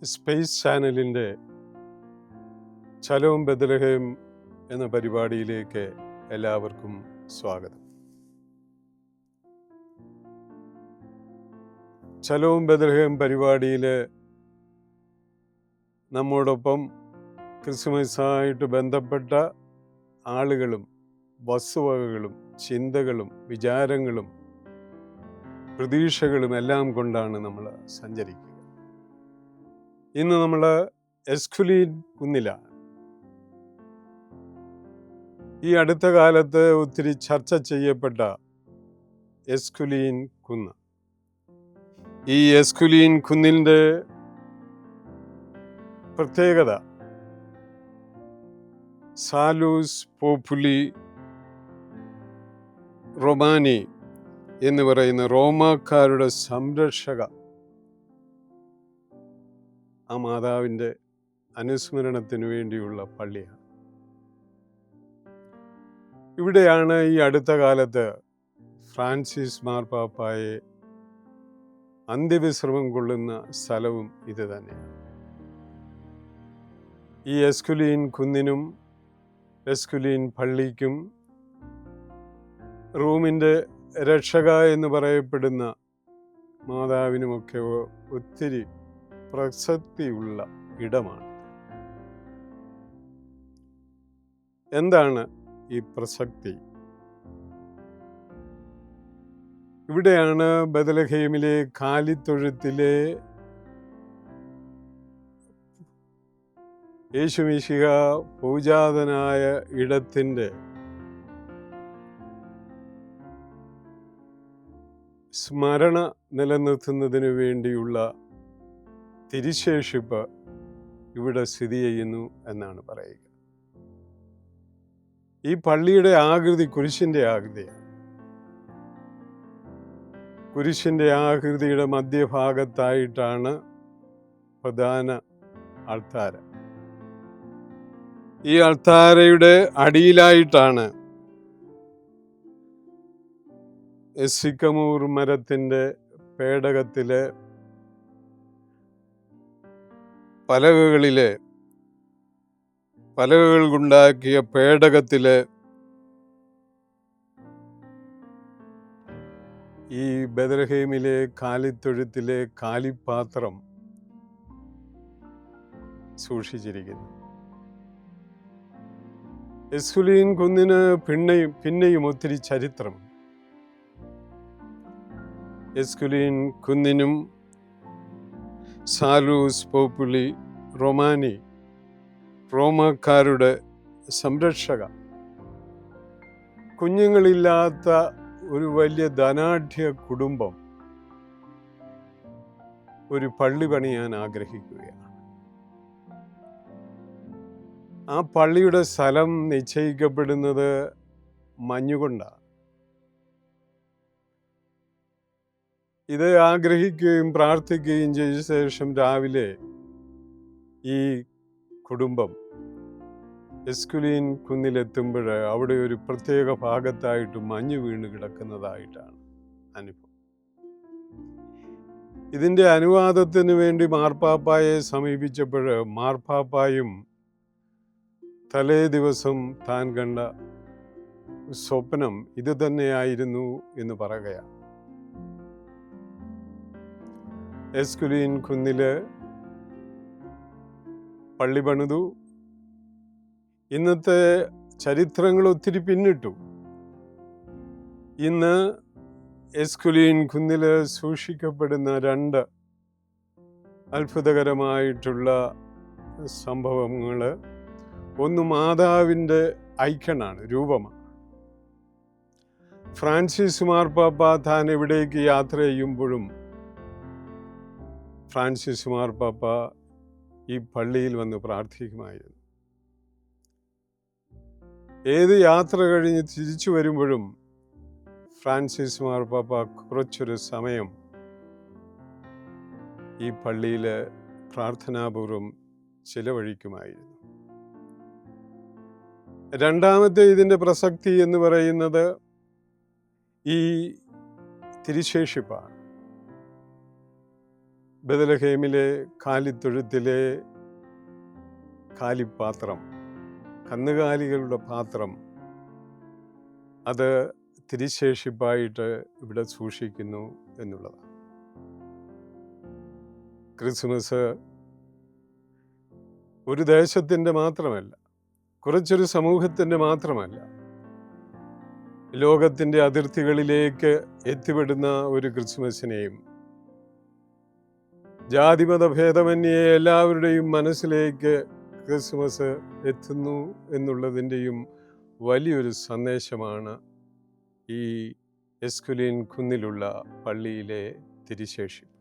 Space ചാനലിൻ്റെ shalom Bethlehem എന്ന പരിപാടിയിലേക്ക് എല്ലാവർക്കും സ്വാഗതം. ശലോം ബെത്ലഹേം പരിപാടിയിൽ നമ്മോടൊപ്പം ക്രിസ്മസായിട്ട് ബന്ധപ്പെട്ട ആളുകളും വസ്തുവകകളും ചിന്തകളും വിചാരങ്ങളും പ്രതീക്ഷകളും എല്ലാം കൊണ്ടാണ് നമ്മൾ സഞ്ചരിക്കുക. ഇന്ന് നമ്മൾ എസ്കുലീൻ കുന്നിലാണ്. ഈ അടുത്ത കാലത്ത് ഒത്തിരി ചർച്ച ചെയ്യപ്പെട്ട എസ്കുലീൻ കുന്ന്. ഈ എസ്കുലീൻ കുന്നിൻ്റെ പ്രത്യേകത സാലൂസ് പോപ്പുലി റൊമാനി എന്ന് പറയുന്ന റോമാക്കാരുടെ സംരക്ഷക ആ മാതാവിൻ്റെ അനുസ്മരണത്തിന് വേണ്ടിയുള്ള പള്ളിയാണ്. ഇവിടെയാണ് ഈ അടുത്ത കാലത്ത് ഫ്രാൻസിസ് മാർപ്പാപ്പായെ അന്ത്യവിശ്രമം കൊള്ളുന്ന സ്ഥലവും ഇത് തന്നെയാണ്. ഈ എസ്കുലീൻ കുന്നിനും എസ്കുലീൻ പള്ളിക്കും റോമിൻ്റെ രക്ഷക എന്ന് പറയപ്പെടുന്ന മാതാവിനുമൊക്കെ ഒത്തിരി പ്രസക്തിയുള്ള ഇടമാണ്. എന്താണ് ഈ പ്രസക്തി? ഇവിടെയാണ് ബെത്ലഹേമിലെ കാലിത്തൊഴുത്തിലെ യേശുമിശിഹ പൂജാതനായ ഇടത്തിൻ്റെ സ്മരണ നിലനിർത്തുന്നതിന് വേണ്ടിയുള്ള തിരുശേഷിപ്പ് ഇവിടെ സ്ഥിതി ചെയ്യുന്നു എന്നാണ് പറയുക. ഈ പള്ളിയുടെ ആകൃതി കുരിശിൻ്റെ ആകൃതിയാണ്. കുരിശിൻ്റെ ആകൃതിയുടെ മധ്യഭാഗത്തായിട്ടാണ് പ്രധാന അൾത്താര. ഈ അൾത്താരയുടെ അടിയിലായിട്ടാണ് സിക്കമൂർ മരത്തിൻ്റെ പേടകത്തിലെ പലകകൾ കൊണ്ടാക്കിയ പേടകത്തിലെ ഈ ബെത്ലഹേമിലെ കാലിത്തൊഴുത്തിലെ കാലിപ്പാത്രം സൂക്ഷിച്ചിരിക്കുന്നു. എസ്കുലീൻ കുന്നിന് പിന്നെയും ഒത്തിരി ചരിത്രം. എസ്കുലീൻ കുന്നിനും സാലൂസ് പോപ്പുലി റൊമാനി റോമാക്കാരുടെ സംരക്ഷക, കുഞ്ഞുങ്ങളില്ലാത്ത ഒരു വലിയ ധനാഢ്യ കുടുംബം ഒരു പള്ളി പണിയാൻ ആഗ്രഹിക്കുകയാണ്. ആ പള്ളിയുടെ സ്ഥലം നിശ്ചയിക്കപ്പെടുന്നത് മഞ്ഞുകൊണ്ടാണ്. ഇത് ആഗ്രഹിക്കുകയും പ്രാർത്ഥിക്കുകയും ചെയ്ത ശേഷം രാവിലെ ഈ കുടുംബം എസ്കുലീൻ കുന്നിലെത്തുമ്പോൾ അവിടെ ഒരു പ്രത്യേക ഭാഗത്തായിട്ട് മഞ്ഞ് വീണ് കിടക്കുന്നതായിട്ടാണ് അനുഭവം. ഇതിൻ്റെ അനുവാദത്തിന് വേണ്ടി മാർപ്പാപ്പായെ സമീപിച്ചപ്പോൾ മാർപ്പാപ്പായും തലേ ദിവസം താൻ കണ്ട സ്വപ്നം ഇത് തന്നെയായിരുന്നു എന്ന് പറയുകയാണ്. എസ്കുലീൻ കുന്നില് പള്ളി പണിതു. ഇന്നത്തെ ചരിത്രങ്ങൾ ഒത്തിരി പിന്നിട്ടു. ഇന്ന് എസ്കുലീൻ കുന്നില് സൂക്ഷിക്കപ്പെടുന്ന രണ്ട് അത്ഭുതകരമായിട്ടുള്ള സംഭവങ്ങൾ. ഒന്ന് മാതാവിൻ്റെ ഐക്കണാണ്, രൂപമാണ്. ഫ്രാൻസിസ് മാർപ്പാപ്പ താൻ എവിടേക്ക് യാത്ര ചെയ്യുമ്പോഴും ഫ്രാൻസിസ് മാർപ്പാപ്പ ഈ പള്ളിയിൽ വന്ന് പ്രാർത്ഥിക്കുമായിരുന്നു. ഏത് യാത്ര കഴിഞ്ഞ് തിരിച്ചു വരുമ്പോഴും ഫ്രാൻസിസ് മാർപ്പാപ്പ കുറച്ചൊരു സമയം ഈ പള്ളിയിൽ പ്രാർത്ഥനാപൂർവം ചിലവഴിക്കുമായിരുന്നു. രണ്ടാമത്തെ ഇതിൻ്റെ പ്രസക്തി എന്ന് പറയുന്നത് ഈ തിരുശേഷിപ്പാണ്. ബെത്ലഹേമിലെ കാലിത്തൊഴുത്തിലെ കാലിപ്പാത്രം, കന്നുകാലികളുടെ പാത്രം, അത് തിരുശേഷിപ്പായിട്ട് ഇവിടെ സൂക്ഷിക്കുന്നു എന്നുള്ളതാണ്. ക്രിസ്മസ് ഒരു ദേശത്തിൻ്റെ മാത്രമല്ല, കുറച്ചൊരു സമൂഹത്തിൻ്റെ മാത്രമല്ല, ലോകത്തിൻ്റെ അതിർത്തികളിലേക്ക് എത്തിപ്പെടുന്ന ഒരു ക്രിസ്മസിനെയും ജാതിമത ഭേദമന്യേ എല്ലാവരുടെയും മനസ്സിലേക്ക് ക്രിസ്മസ് എത്തുന്നു എന്നുള്ളതിൻ്റെയും വലിയൊരു സന്ദേശമാണ് ഈ എസ്കുലിൻ കുന്നിലുള്ള പള്ളിയിലെ തിരുശേഷിപ്പ്.